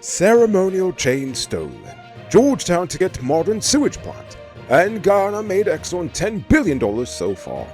Ceremonial chain stolen. Georgetown to get modern sewage plant. And Guyana made Exxon $10 billion so far.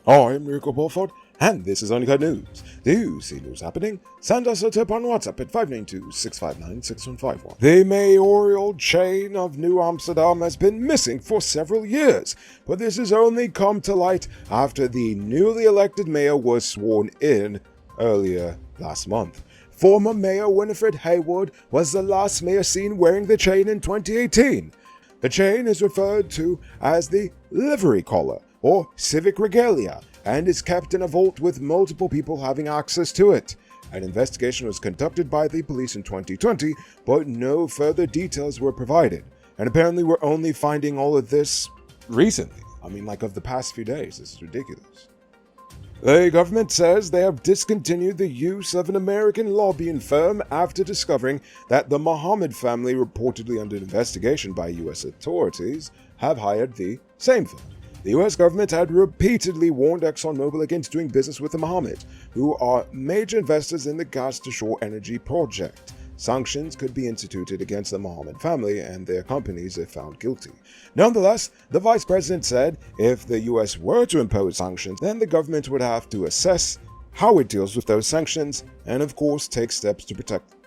I'm Rico Bulford, and this is Uncut News. Do you see news happening? Send us a tip on WhatsApp at 592-659-6151. The mayoral chain of New Amsterdam has been missing for several years, but this has only come to light after the newly elected mayor was sworn in earlier last month. Former Mayor Winifred Haywood was the last mayor seen wearing the chain in 2018. The chain is referred to as the livery collar, or civic regalia, and is kept in a vault with multiple people having access to it. An investigation was conducted by the police in 2020, but no further details were provided. And apparently we're only finding all of this recently. Of the past few days. This is ridiculous. The government says they have discontinued the use of an American lobbying firm after discovering that the Mohammed family, reportedly under investigation by U.S. authorities, have hired the same firm. The U.S. government had repeatedly warned ExxonMobil against doing business with the Mohammed, who are major investors in the gas-to-shore energy project. Sanctions could be instituted against the Mohammed family and their companies if found guilty. Nonetheless, the vice president said if the U.S. were to impose sanctions, then the government would have to assess how it deals with those sanctions and, of course, take steps to protect them.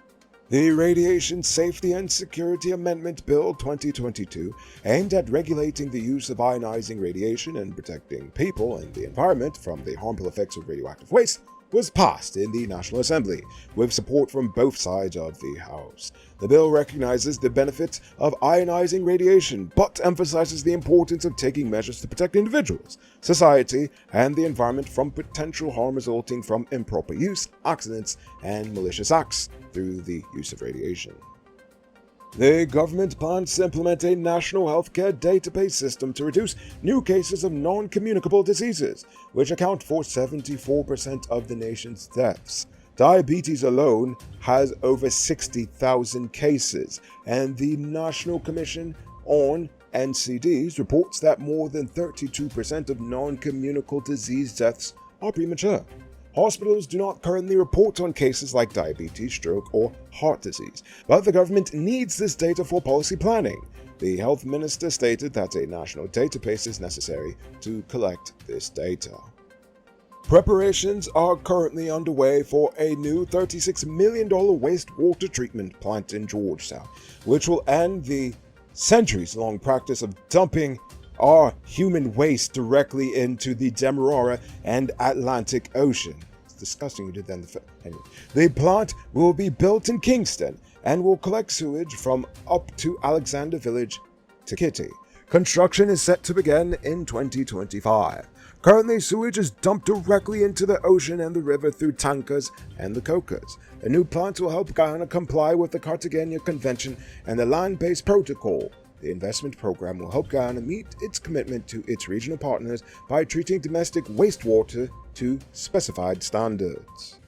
The Radiation Safety and Security Amendment Bill 2022, aimed at regulating the use of ionizing radiation and protecting people and the environment from the harmful effects of radioactive waste, was passed in the National Assembly, with support from both sides of the House. The bill recognizes the benefits of ionizing radiation, but emphasizes the importance of taking measures to protect individuals, society, and the environment from potential harm resulting from improper use, accidents, and malicious acts through the use of radiation. The government plans to implement a national healthcare database system to reduce new cases of non-communicable diseases, which account for 74% of the nation's deaths. Diabetes alone has over 60,000 cases, and the National Commission on NCDs reports that more than 32% of non-communicable disease deaths are premature. Hospitals do not currently report on cases like diabetes, stroke, or heart disease, but the government needs this data for policy planning. The health minister stated that a national database is necessary to collect this data. Preparations are currently underway for a new $36 million wastewater treatment plant in Georgetown, which will end the centuries-long practice of dumping our human waste directly into the Demerara and Atlantic Ocean. It's disgusting you did that. Anyway, the plant will be built in Kingston and will collect sewage from up to Alexander Village to Kitty. Construction is set to begin in 2025. Currently, sewage is dumped directly into the ocean and the river through tankers and the cokers. A new plant will help Guyana comply with the Cartagena Convention and the Land-Based Protocol. The investment program will help Guyana meet its commitment to its regional partners by treating domestic wastewater to specified standards.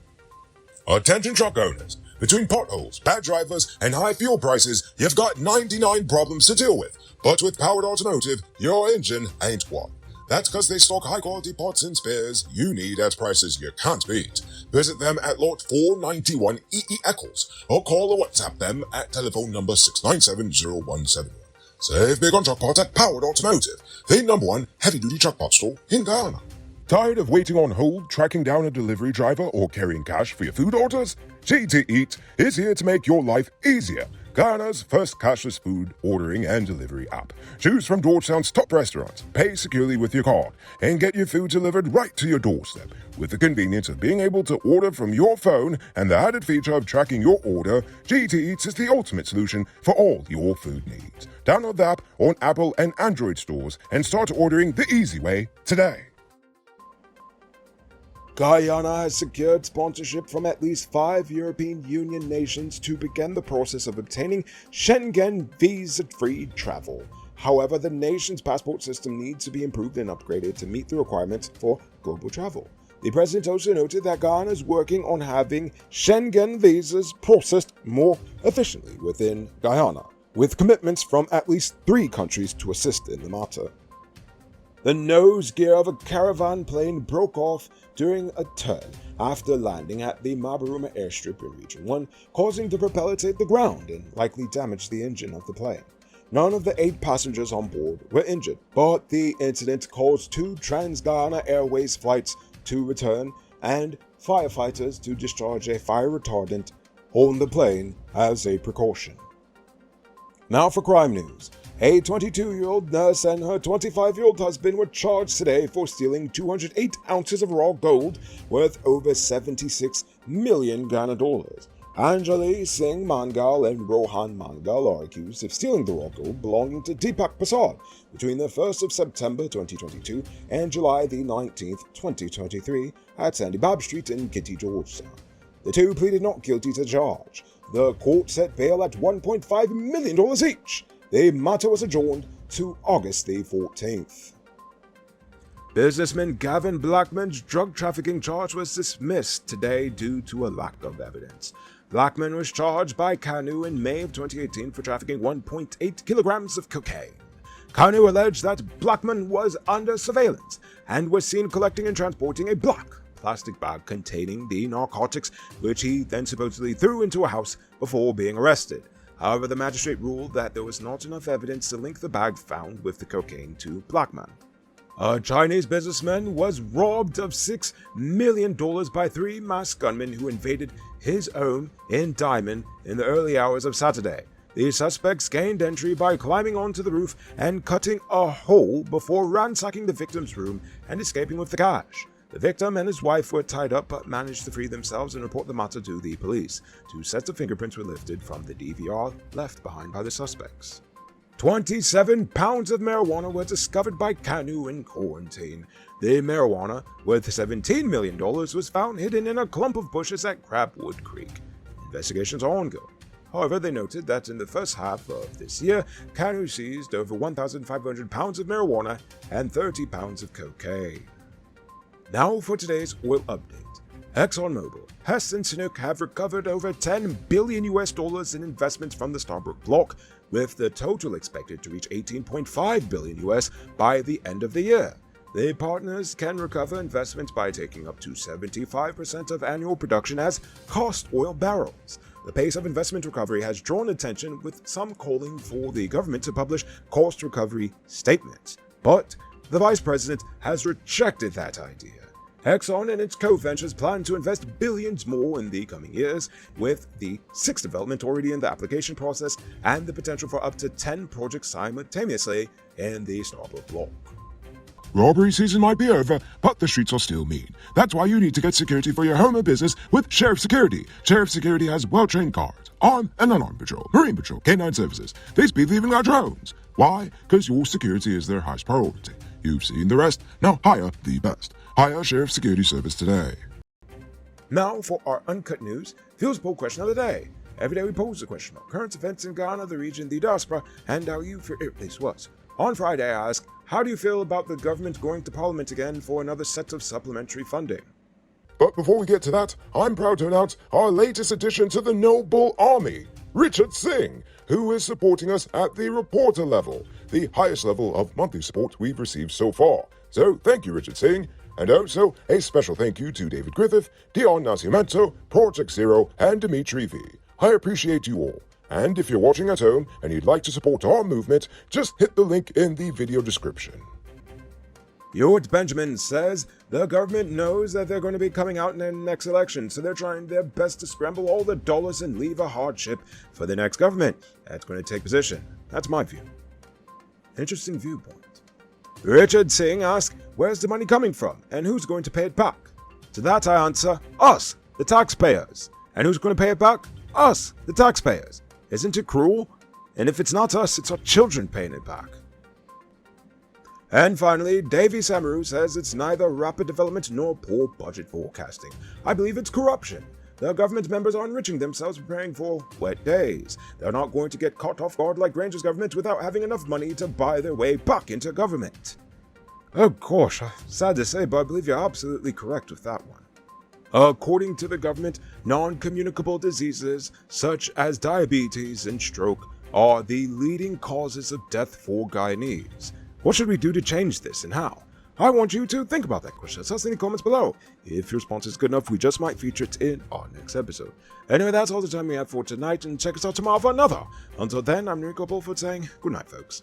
Attention truck owners. Between potholes, bad drivers, and high fuel prices, you've got 99 problems to deal with. But with Powered Automotive, your engine ain't one. That's because they stock high-quality parts and spares you need at prices you can't beat. Visit them at Lot 491 EE Eccles, or call or WhatsApp them at telephone number 6970171. Save big on truck parts at Powered Automotive, the #1 heavy-duty truck parts store in Guyana. Tired of waiting on hold, tracking down a delivery driver, or carrying cash for your food orders? GTEats is here to make your life easier. Guyana's first cashless food ordering and delivery app. Choose from Georgetown's top restaurants, pay securely with your card, and get your food delivered right to your doorstep. With the convenience of being able to order from your phone and the added feature of tracking your order, GTEats is the ultimate solution for all your food needs. Download the app on Apple and Android stores and start ordering the easy way today. Guyana has secured sponsorship from at least 5 European Union nations to begin the process of obtaining Schengen Visa-free travel. However, the nation's passport system needs to be improved and upgraded to meet the requirements for global travel. The president also noted that Guyana is working on having Schengen visas processed more efficiently within Guyana, with commitments from at least 3 countries to assist in the matter. The nose gear of a Caravan plane broke off during a turn after landing at the Mabaruma airstrip in Region 1, causing the propeller to hit the ground and likely damage the engine of the plane. None of the 8 passengers on board were injured, but the incident caused 2 Trans-Guyana Airways flights to return and firefighters to discharge a fire retardant on the plane as a precaution. Now for crime news. A 22-year-old nurse and her 25-year-old husband were charged today for stealing 208 ounces of raw gold worth over 76 million Ghana dollars. Anjali Singh Mangal and Rohan Mangal are accused of stealing the raw gold belonging to Deepak Prasad between the 1st of September 2022 and July the 19th, 2023 at Sandy Bab Street in Kitty, Georgetown. The two pleaded not guilty to the charge. The court set bail at $1.5 million each. The matter was adjourned to August the 14th. Businessman Gavin Blackman's drug trafficking charge was dismissed today due to a lack of evidence. Blackman was charged by Kanu in May of 2018 for trafficking 1.8 kilograms of cocaine. Kanu alleged that Blackman was under surveillance and was seen collecting and transporting a black plastic bag containing the narcotics, which he then supposedly threw into a house before being arrested. However, the magistrate ruled that there was not enough evidence to link the bag found with the cocaine to Blackman. A Chinese businessman was robbed of $6 million by 3 masked gunmen who invaded his home in Diamond in the early hours of Saturday. The suspects gained entry by climbing onto the roof and cutting a hole before ransacking the victim's room and escaping with the cash. The victim and his wife were tied up but managed to free themselves and report the matter to the police. 2 sets of fingerprints were lifted from the DVR left behind by the suspects. 27 pounds of marijuana were discovered by Kanu in quarantine. The marijuana, worth $17 million, was found hidden in a clump of bushes at Crabwood Creek. Investigations are ongoing. However, they noted that in the first half of this year, Kanu seized over 1,500 pounds of marijuana and 30 pounds of cocaine. Now for today's oil update. ExxonMobil, Hess and Sinuk have recovered over $10 billion in investments from the Stabroek block, with the total expected to reach $18.5 billion by the end of the year. The partners can recover investments by taking up to 75% of annual production as cost oil barrels. The pace of investment recovery has drawn attention, with some calling for the government to publish cost recovery statements. But the vice president has rejected that idea. Exxon and its co-ventures plan to invest billions more in the coming years, with the 6th development already in the application process and the potential for up to 10 projects simultaneously in the Stabroek block. Robbery season might be over, but the streets are still mean. That's why you need to get security for your home or business with Sheriff Security. Sheriff Security has well-trained guards, armed and unarmed patrol, marine patrol, canine services. They speed even our drones. Why? Because your security is their highest priority. You've seen the rest. Now hire the best. Hire Sheriff Security Service today. Now for our Uncut News Fields Poll question of the day. Every day we pose a question about current events in Ghana, the region, the diaspora, and how you feel this was. On Friday I asked, how do you feel about the government going to Parliament again for another set of supplementary funding? But before we get to that, I'm proud to announce our latest addition to the Noble Army, Richard Singh, who is supporting us at the reporter level, the highest level of monthly support we've received so far. So thank you, Richard Singh. And also, a special thank you to David Griffith, Dion Nascimento, Project Zero, and Dimitri V. I appreciate you all. And if you're watching at home and you'd like to support our movement, just hit the link in the video description. Yort Benjamin says the government knows that they're going to be coming out in the next election, so they're trying their best to scramble all the dollars and leave a hardship for the next government that's going to take position. That's my view. Interesting viewpoint. Richard Singh asks, where's the money coming from and who's going to pay it back? To that I answer, us, the taxpayers. And who's going to pay it back? Us, the taxpayers. Isn't it cruel? And if it's not us, it's our children paying it back. And finally, Davy Samaru says it's neither rapid development nor poor budget forecasting. I believe it's corruption. The government members are enriching themselves preparing for wet days. They're not going to get caught off guard like Granger's government without having enough money to buy their way back into government. Oh gosh, sad to say, but I believe you're absolutely correct with that one. According to the government, non-communicable diseases such as diabetes and stroke are the leading causes of death for Guyanese. What should we do to change this and how? I want you to think about that question. Tell us in the comments below. If your response is good enough, we just might feature it in our next episode. Anyway, that's all the time we have for tonight, and check us out tomorrow for another. Until then, I'm Enrico Bulford saying good night, folks.